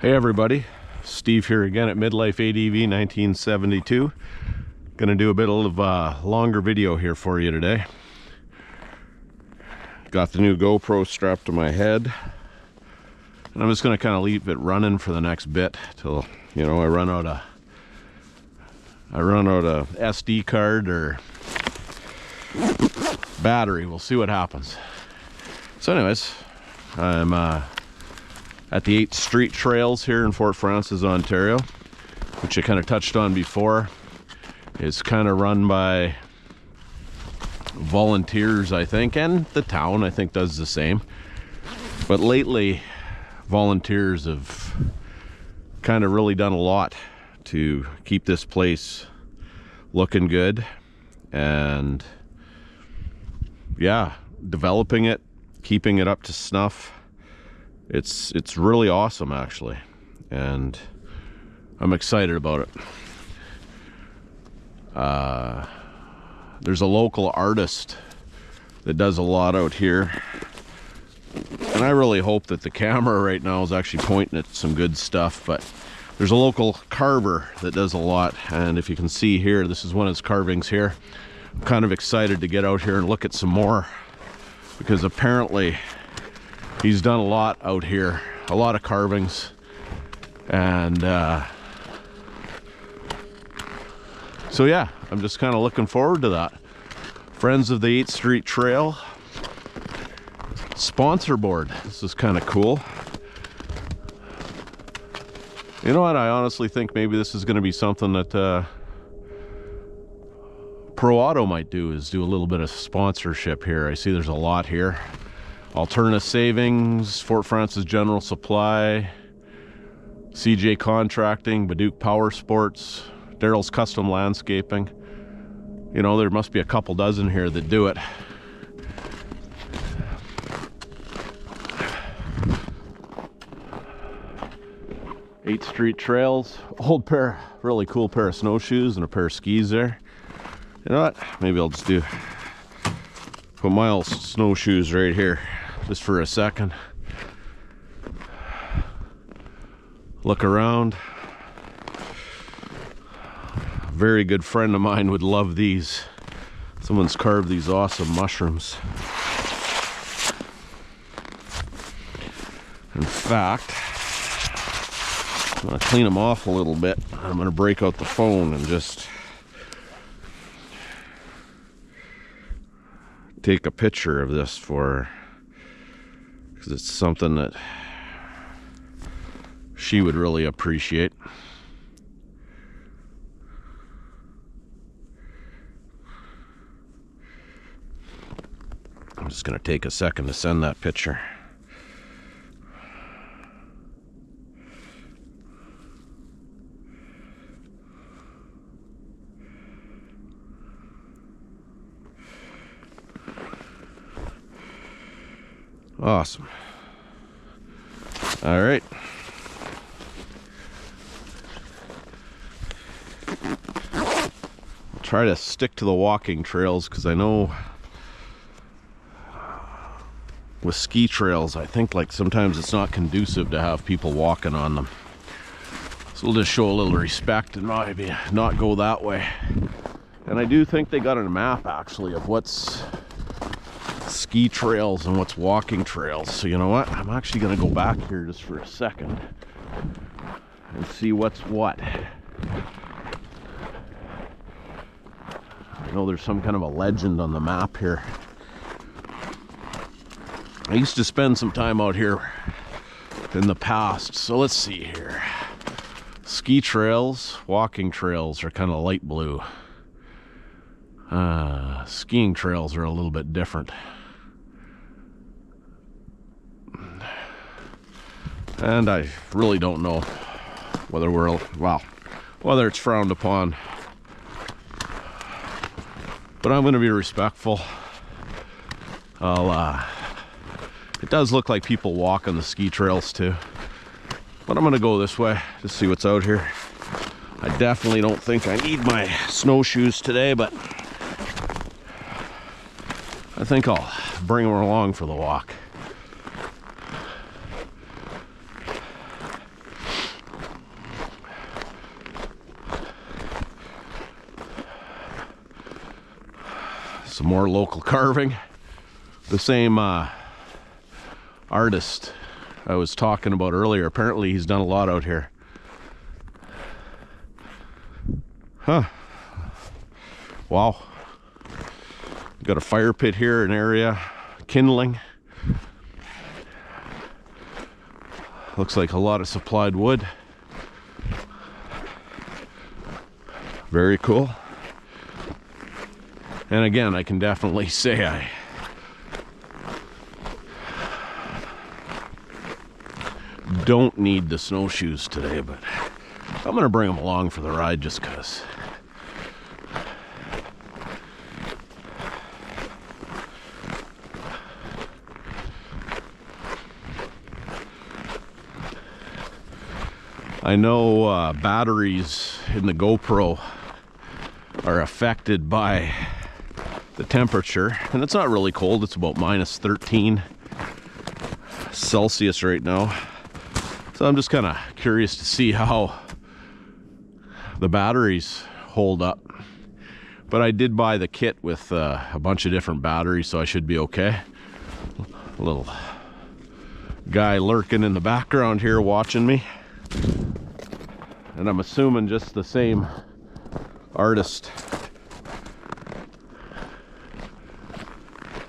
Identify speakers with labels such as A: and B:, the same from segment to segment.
A: Hey everybody, Steve here again at MidLifeADV1972. Gonna do a bit of a longer video here for you today. Got the new GoPro strapped to my head, and I'm just gonna kind of leave it running for the next bit till, you know, I run out a SD card or battery. We'll see what happens. So anyways, I'm at the 8th Street Trails here in Fort Frances, Ontario, which I kind of touched on before. It's kind of run by volunteers, I think, and the town, I think, does the same. But lately, volunteers have kind of really done a lot to keep this place looking good, and yeah, developing it, keeping it up to snuff. It's really awesome, actually, and I'm excited about it. There's a local artist that does a lot out here, and I really hope that the camera right now is actually pointing at some good stuff, but there's a local carver that does a lot, and if you can see here, this is one of his carvings here. I'm kind of excited to get out here and look at some more, because apparently he's done a lot out here, a lot of carvings, and so yeah, I'm just kind of looking forward to that. Friends of the 8th Street Trail sponsor board. This is kind of cool. You know what, I honestly think maybe this is going to be something that Pro Auto might do, is do a little bit of sponsorship here. I see there's a lot here. Alterna Savings, Fort Frances General Supply, CJ Contracting, Baduke Power Sports, Daryl's Custom Landscaping. You know, there must be a couple dozen here that do it. Eighth Street Trails, old pair, really cool pair of snowshoes and a pair of skis there. You know what? Maybe I'll just put my old snowshoes right here, just for a second. Look around. A very good friend of mine would love these. Someone's carved these awesome mushrooms. In fact, I'm gonna clean them off a little bit. I'm gonna break out the phone and just take a picture of this for, because it's something that she would really appreciate. I'm just going to take a second to send that picture. Awesome. All right. I'll try to stick to the walking trails, because I know with ski trails, I think like sometimes it's not conducive to have people walking on them. So we'll just show a little respect and maybe not go that way. And I do think they got a map actually of what's ski trails and what's walking trails. So you know what, I'm actually going to go back here just for a second and see what's what. I know there's some kind of a legend on the map here. I used to spend some time out here in the past, so let's see here. Ski trails, walking trails are kind of light blue. Skiing trails are a little bit different. And I really don't know whether whether it's frowned upon. But I'm going to be respectful. It does look like people walk on the ski trails too. But I'm going to go this way to see what's out here. I definitely don't think I need my snowshoes today, but I think I'll bring them along for the walk. Some more local carving. The same artist I was talking about earlier. Apparently he's done a lot out here. Huh. Wow. Got a fire pit here, an area, kindling. Looks like a lot of supplied wood. Very cool. And again, I can definitely say I don't need the snowshoes today, but I'm gonna bring them along for the ride just because. I know batteries in the GoPro are affected by the temperature, and it's not really cold. It's about minus 13 Celsius right now. So I'm just kind of curious to see how the batteries hold up. But I did buy the kit with a bunch of different batteries, so I should be okay. A little guy lurking in the background here watching me. And I'm assuming just the same artist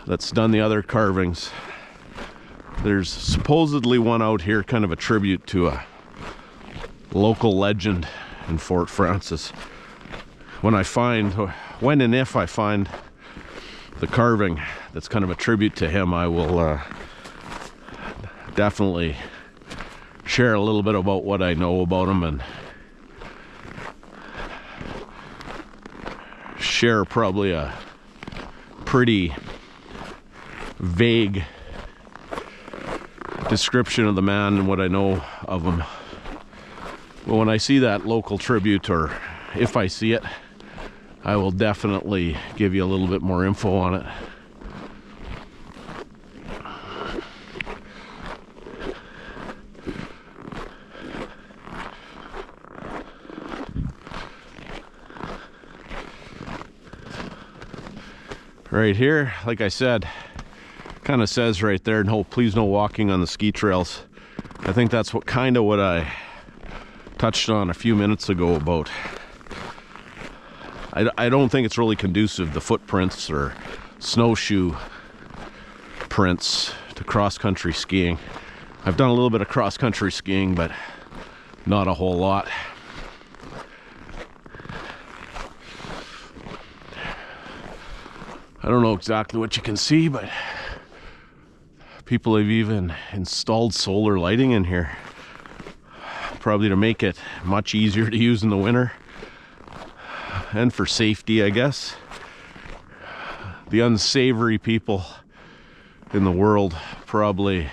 A: that's done the other carvings. There's supposedly one out here, kind of a tribute to a local legend in Fort Frances. When and if I find the carving that's kind of a tribute to him, I will definitely share a little bit about what I know about him and share probably a pretty vague description of the man and what I know of him. But when I see that local tribute, or if I see it, I will definitely give you a little bit more info on it. Right here, like I said, kind of says right there, no, please no walking on the ski trails. I think that's what I touched on a few minutes ago about. I don't think it's really conducive, the footprints or snowshoe prints, to cross-country skiing. I've done a little bit of cross-country skiing, but not a whole lot. I don't know exactly what you can see, but people have even installed solar lighting in here, probably to make it much easier to use in the winter and for safety, I guess. The unsavory people in the world probably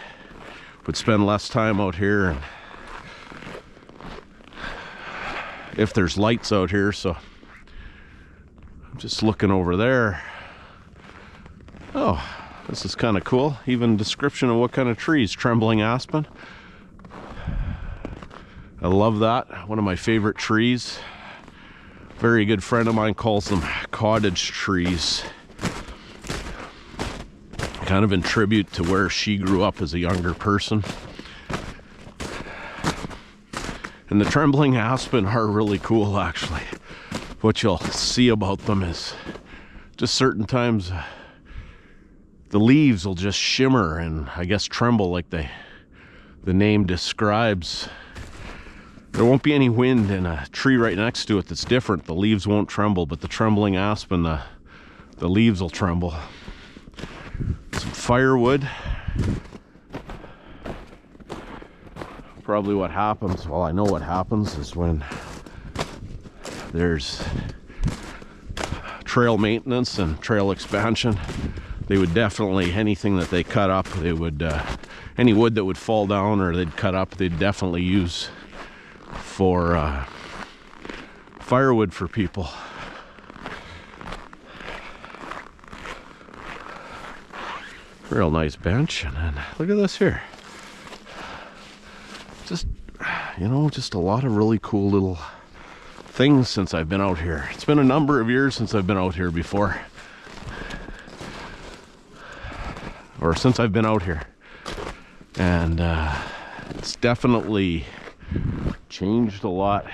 A: would spend less time out here, and if there's lights out here. So I'm just looking over there. Oh, this is kind of cool. Even description of what kind of trees. Trembling aspen. I love that. One of my favorite trees. Very good friend of mine calls them cottage trees. Kind of in tribute to where she grew up as a younger person. And the trembling aspen are really cool, actually. What you'll see about them is just certain times the leaves will just shimmer and I guess tremble like the name describes. There won't be any wind in a tree right next to it that's different. The leaves won't tremble, but the trembling aspen, the leaves will tremble. Some firewood. Probably what happens, well, I know what happens is when there's trail maintenance and trail expansion, they would definitely, anything that they cut up, they would, any wood that would fall down or they'd cut up, they'd definitely use for firewood for people. Real nice bench, and then look at this here. Just, you know, just a lot of really cool little things since I've been out here. It's been a number of years since I've been out here before. or since I've been out here. And it's definitely changed a lot.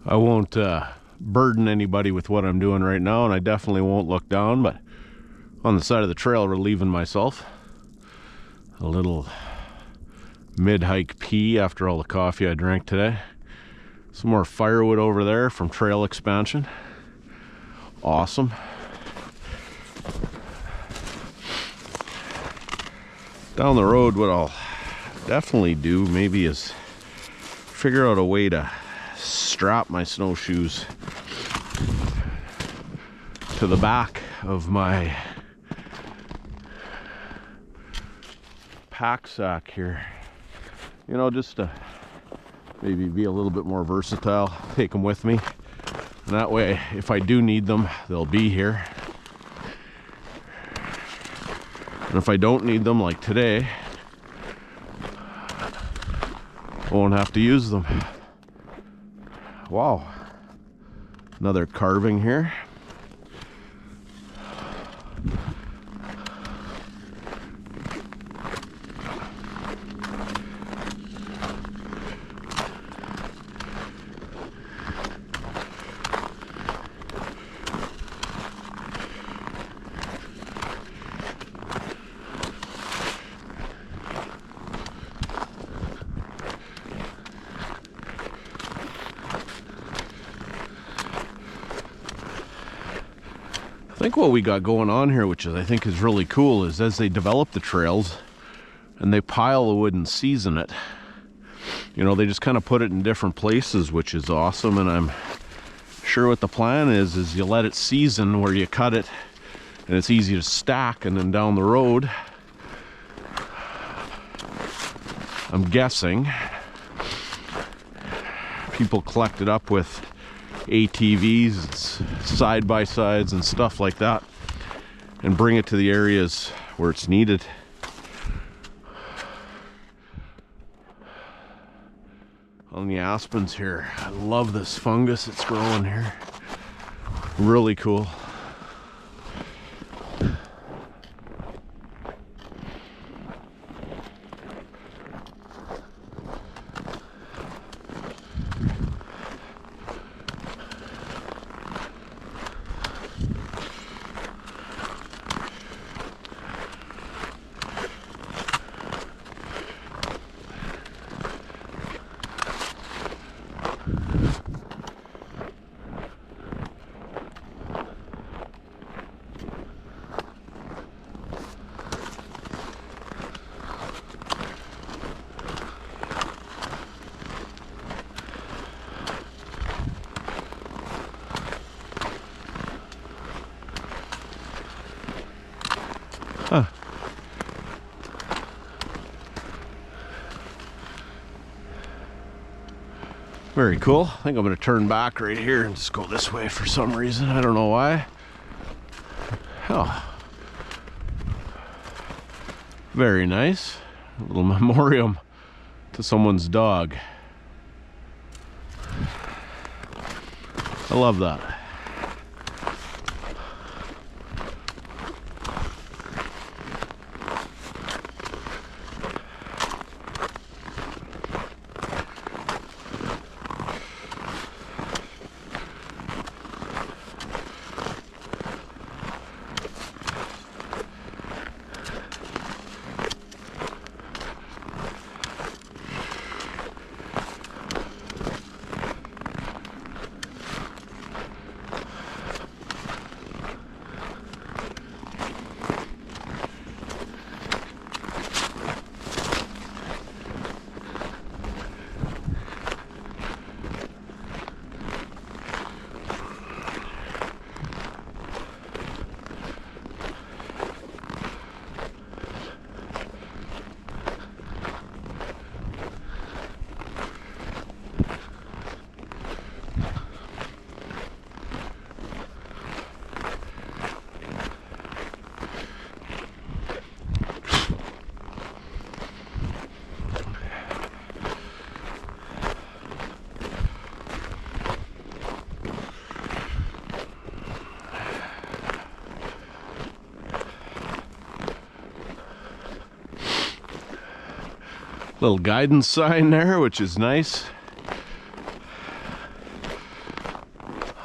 A: I won't burden anybody with what I'm doing right now, and I definitely won't look down, but on the side of the trail, relieving myself. A little mid-hike pee after all the coffee I drank today. Some more firewood over there from trail expansion. Awesome. Down the road, what I'll definitely do maybe is figure out a way to strap my snowshoes to the back of my pack sack here, you know, just to maybe be a little bit more versatile, take them with me, and that way if I do need them, they'll be here. And if I don't need them, like today, I won't have to use them. Wow, another carving here. I think what we got going on here, which I think is really cool, is as they develop the trails and they pile the wood and season it, you know, they just kind of put it in different places, which is awesome. And I'm sure what the plan is you let it season where you cut it and it's easy to stack, and then down the road, I'm guessing people collect it up with ATVs, side-by-sides and stuff like that, and bring it to the areas where it's needed. On the aspens here, I love this fungus that's growing here. Really cool. Huh. Very cool. I think I'm going to turn back right here and just go this way for some reason. I don't know why. Oh. Very nice. A little memoriam to someone's dog. I love that. Little guidance sign there, which is nice.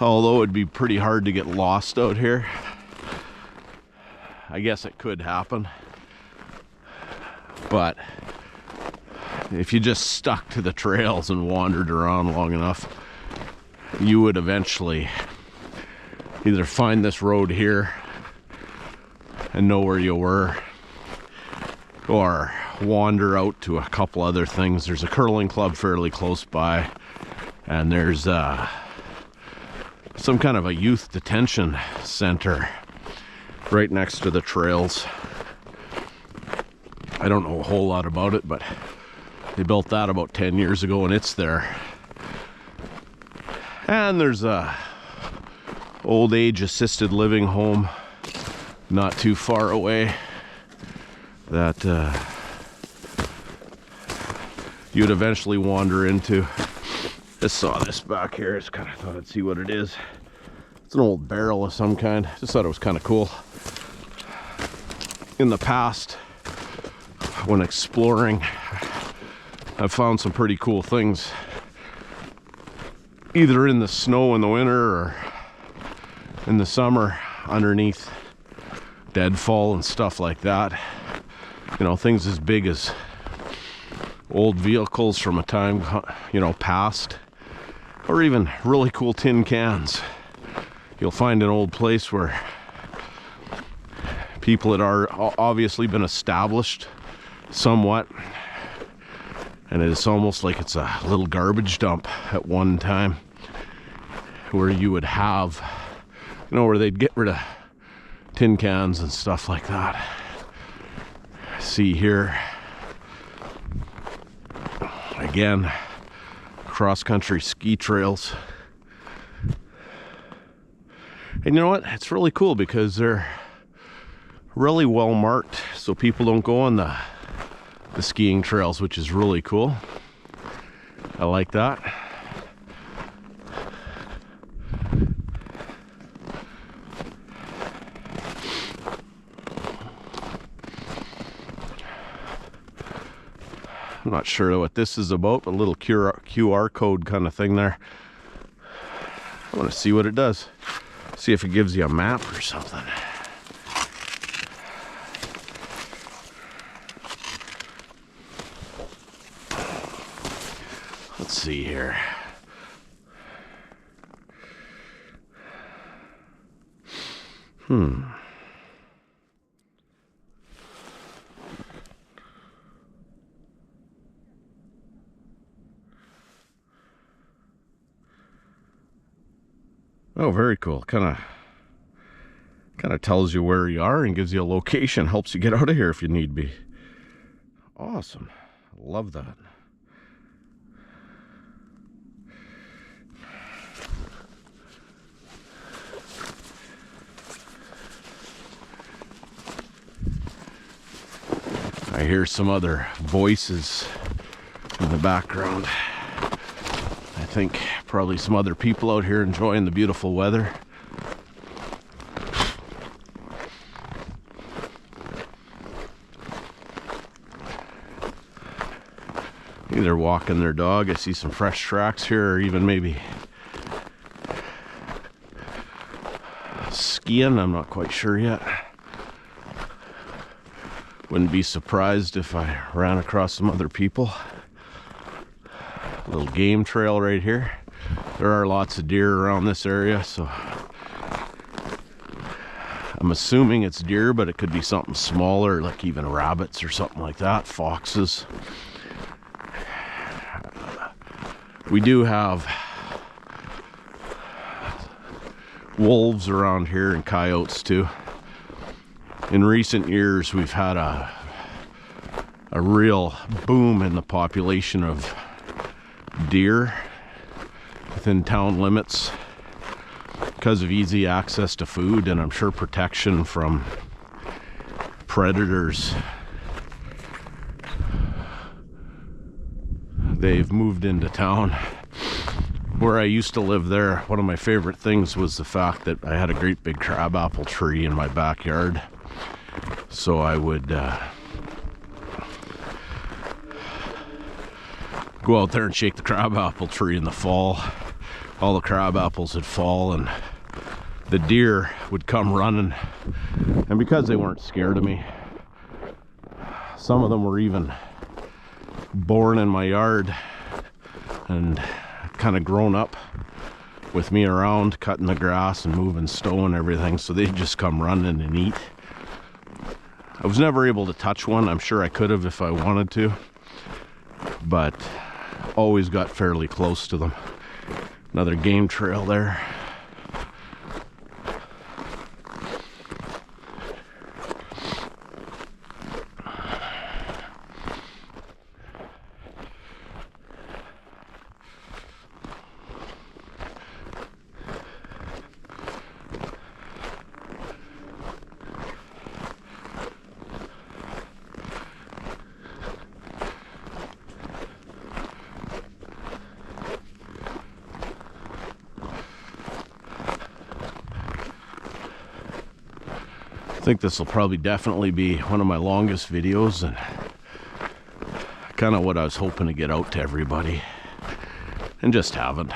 A: Although it'd be pretty hard to get lost out here. I guess it could happen. But if you just stuck to the trails and wandered around long enough, you would eventually either find this road here and know where you were, or wander out to a couple other things. There's a curling club fairly close by, and there's some kind of a youth detention center right next to the trails. I don't know a whole lot about it, but they built that about 10 years ago and it's there. And there's a old age assisted living home not too far away that you'd eventually wander into. Just saw this back here. Just kind of thought I'd see what it is. It's an old barrel of some kind. Just thought it was kind of cool. In the past, when exploring, I've found some pretty cool things, either in the snow in the winter or in the summer underneath deadfall and stuff like that. You know, things as big as old vehicles from a time, you know, past, or even really cool tin cans. You'll find an old place where people that are obviously been established somewhat, and it's almost like it's a little garbage dump at one time, where you would have, you know, where they'd get rid of tin cans and stuff like that. See here again, cross-country ski trails. And you know what, it's really cool because they're really well marked so people don't go on the skiing trails, which is really cool. I like that. I'm not sure what this is about, but a little QR code kind of thing there. I want to see what it does. See if it gives you a map or something. Let's see here. Oh, very cool. Kind of tells you where you are and gives you a location, helps you get out of here if you need be. Awesome. Love that. I hear some other voices in the background. I think probably some other people out here enjoying the beautiful weather. Either walking their dog. I see some fresh tracks here, or even maybe skiing. I'm not quite sure yet. Wouldn't be surprised if I ran across some other people. Little game trail right here. There are lots of deer around this area, so I'm assuming it's deer, but it could be something smaller, like even rabbits or something like that, foxes. We do have wolves around here and coyotes too. In recent years, we've had a real boom in the population of deer within town limits because of easy access to food, and I'm sure protection from predators. They've moved into town. Where I used to live there, one of my favorite things was the fact that I had a great big crabapple tree in my backyard. So I would go out there and shake the crabapple tree in the fall. All the crab apples would fall and the deer would come running. And because they weren't scared of me, some of them were even born in my yard and kind of grown up with me around, cutting the grass and moving stone and everything, so they'd just come running and eat. I was never able to touch one. I'm sure I could have if I wanted to, but always got fairly close to them. Another game trail there. I think this will probably definitely be one of my longest videos, and kind of what I was hoping to get out to everybody and just haven't.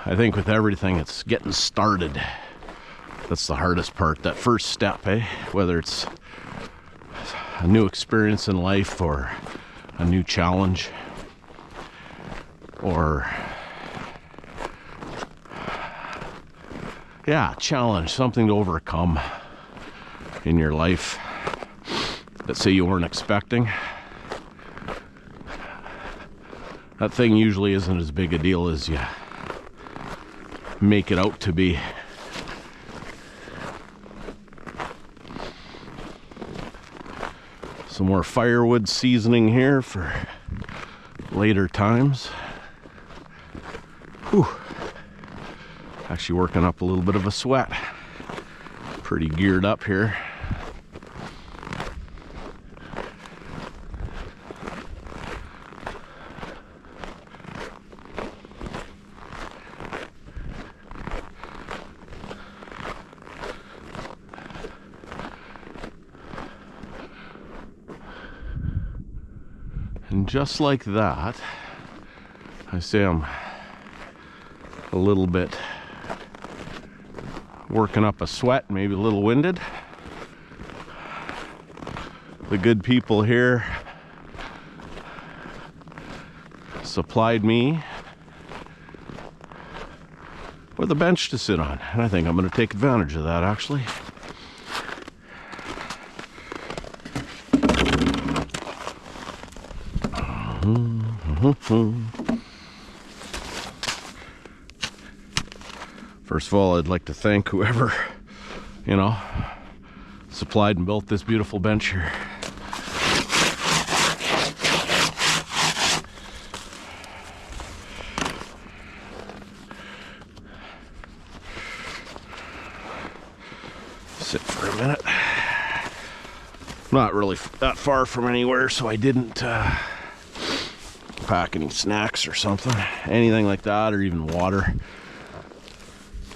A: I think with everything, it's getting started. That's the hardest part, that first step, eh? Whether it's a new experience in life or a new challenge or challenge, something to overcome in your life that say you weren't expecting. That thing usually isn't as big a deal as you make it out to be. Some more firewood seasoning here for later times. Whew. Actually working up a little bit of a sweat. Pretty geared up here. And just like that, I say I'm a little bit working up a sweat, maybe a little winded. The good people here supplied me with a bench to sit on, and I think I'm going to take advantage of that, actually. First of all, I'd like to thank whoever, supplied and built this beautiful bench here. Sit for a minute. Not really that far from anywhere, so I didn't pack any snacks or something, anything like that, or even water.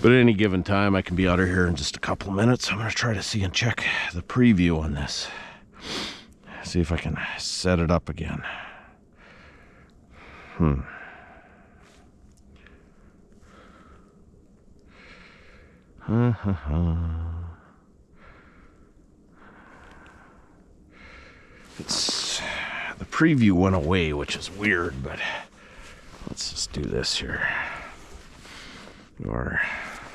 A: But at any given time, I can be out of here in just a couple of minutes. I'm going to try to see and check the preview on this. See if I can set it up again. The preview went away, which is weird, but let's just do this here. Or,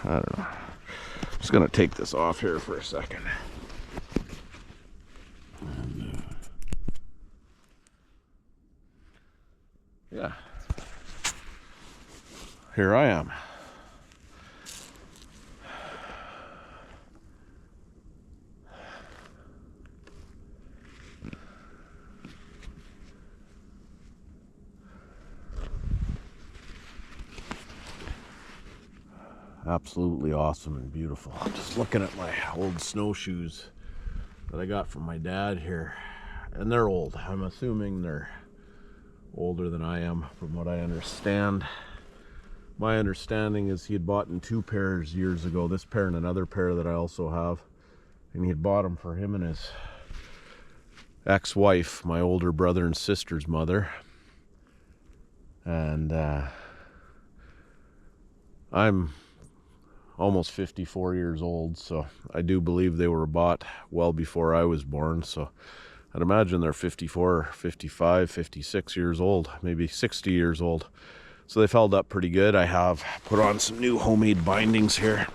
A: I don't know. I'm just going to take this off here for a second. And, yeah. Here I am. Absolutely awesome and beautiful. I'm just looking at my old snowshoes that I got from my dad here, and they're old. I'm assuming they're older than I am, from what I understand. My understanding is he had bought in two pairs years ago, this pair and another pair that I also have, And he had bought them for him and his ex-wife, my older brother and sister's mother. And I'm almost 54 years old, so I do believe they were bought well before I was born. So I'd imagine they're 54, 55, 56 years old, maybe 60 years old. So they've held up pretty good. I have put on some new homemade bindings here,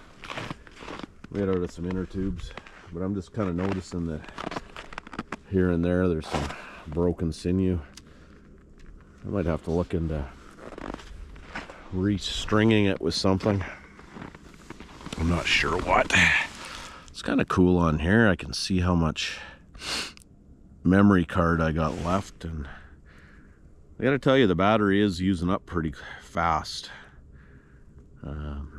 A: made out of some inner tubes, but I'm just kind of noticing that here and there there's some broken sinew. I might have to look into restringing it with something. I'm not sure what. It's kind of cool on here. I can see how much memory card I got left, and I gotta tell you, the battery is using up pretty fast.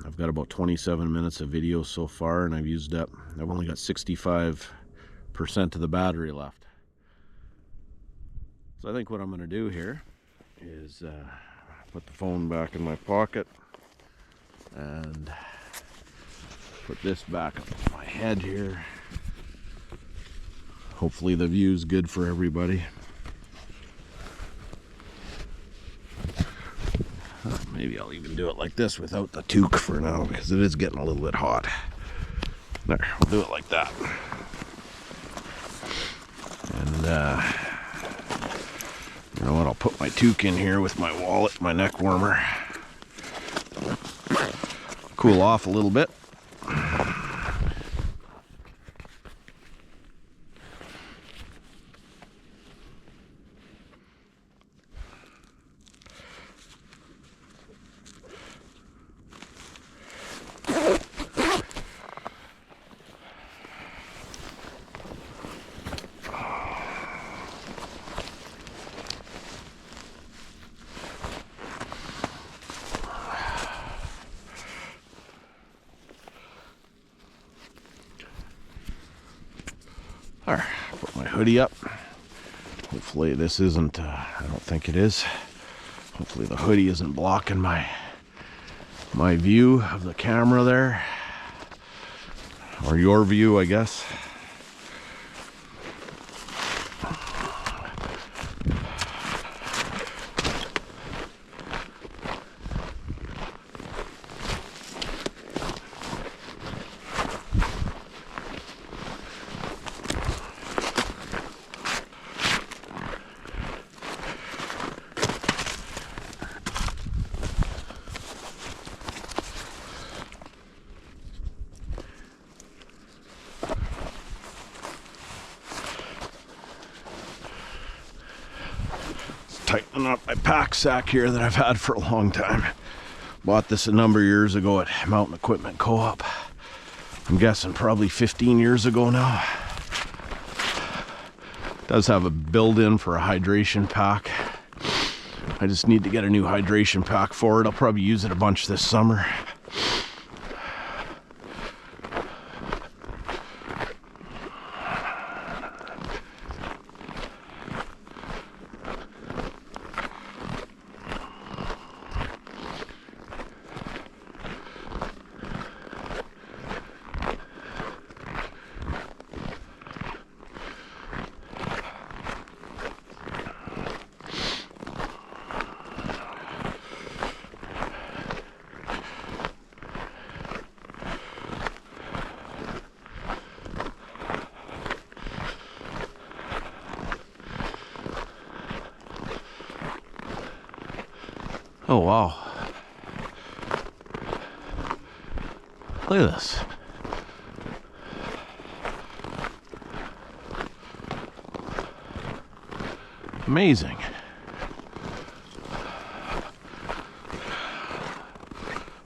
A: I've got about 27 minutes of video so far, and I've only got 65% of the battery left. So I think what I'm gonna do here is put the phone back in my pocket and put this back up on my head here. Hopefully the view's good for everybody. Maybe I'll even do it like this without the toque for now, because it is getting a little bit hot. There, we'll do it like that. And you know what, I'll put my toque in here with my wallet, my neck warmer. Cool off a little bit. There, put my hoodie up. Hopefully this isn't, I don't think it is. Hopefully the hoodie isn't blocking my view of the camera there. Or your view, I guess. Tightening up my pack sack here that I've had for a long time. Bought this a number of years ago at Mountain Equipment Co-op. I'm guessing probably 15 years ago now. It does have a built-in for a hydration pack. I just need to get a new hydration pack for it. I'll probably use it a bunch this summer. Oh wow. Look at this. Amazing.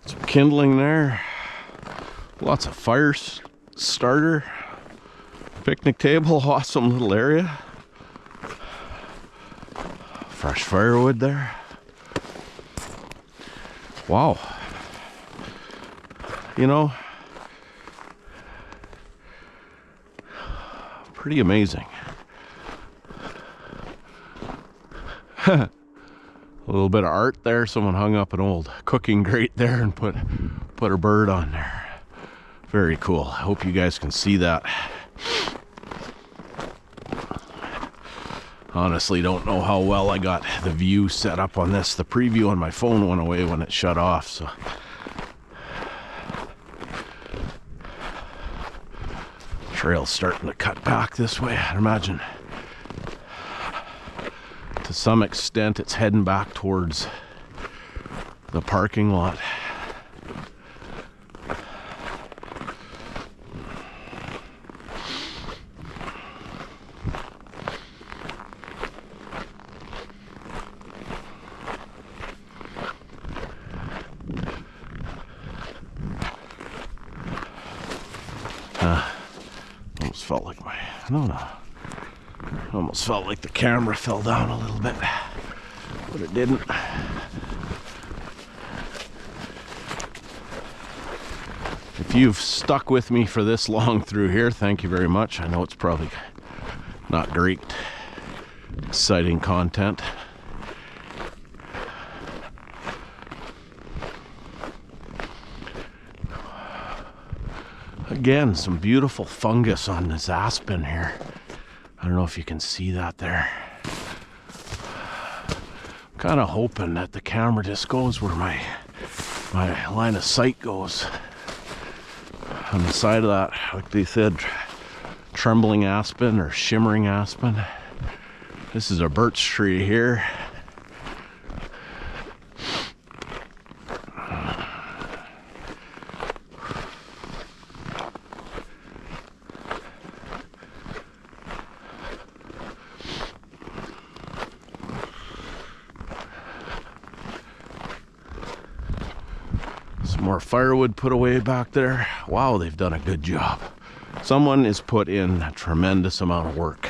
A: Some kindling there. Lots of fire starter. Picnic table, awesome little area. Fresh firewood there. Wow. You know, pretty amazing. A little bit of art there. Someone hung up an old cooking grate there and put a bird on there. Very cool. I hope you guys can see that. Honestly, don't know how well I got the view set up on this. The preview on my phone went away when it shut off, so. Trail's starting to cut back this way, I'd imagine. To some extent, it's heading back towards the parking lot. Almost felt like almost felt like the camera fell down a little bit, but it didn't. If you've stuck with me for this long through here, thank you very much. I know it's probably not great, exciting content. Again, some beautiful fungus on this aspen here. I don't know if you can see that there. I'm kind of hoping that the camera just goes where my line of sight goes. On the side of that, like they said, trembling aspen or shimmering aspen. This is a birch tree here. More firewood put away back there. Wow, they've done a good job. Someone has put in a tremendous amount of work.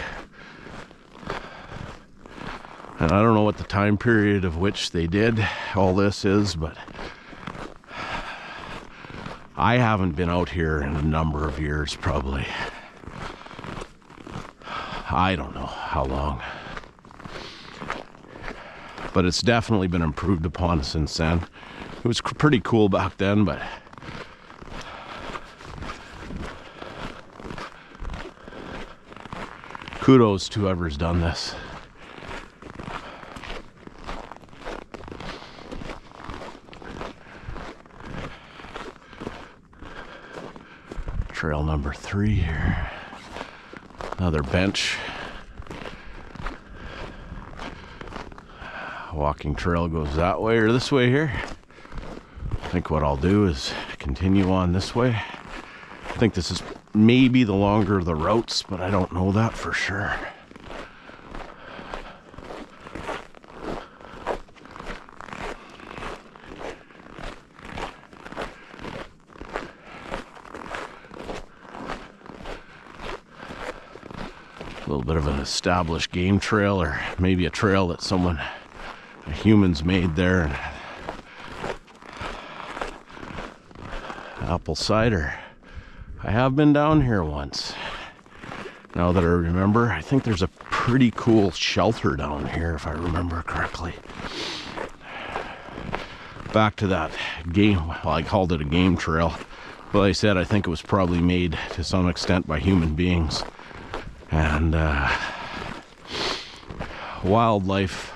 A: And I don't know what the time period of which they did all this is, but I haven't been out here in a number of years, probably. I don't know how long. But it's definitely been improved upon since then. It was pretty cool back then, but kudos to whoever's done this. Trail number 3 here. Another bench. Walking trail goes that way or this way here. I think what I'll do is continue on this way. I think this is maybe the longer of the routes, but I don't know that for sure. A little bit of an established game trail, or maybe a trail that humans made there. And apple cider. I have been down here once. Now that I remember, I think there's a pretty cool shelter down here, if I remember correctly. Back to that game, well, I called it a game trail. Well, I said I think it was probably made to some extent by human beings. And wildlife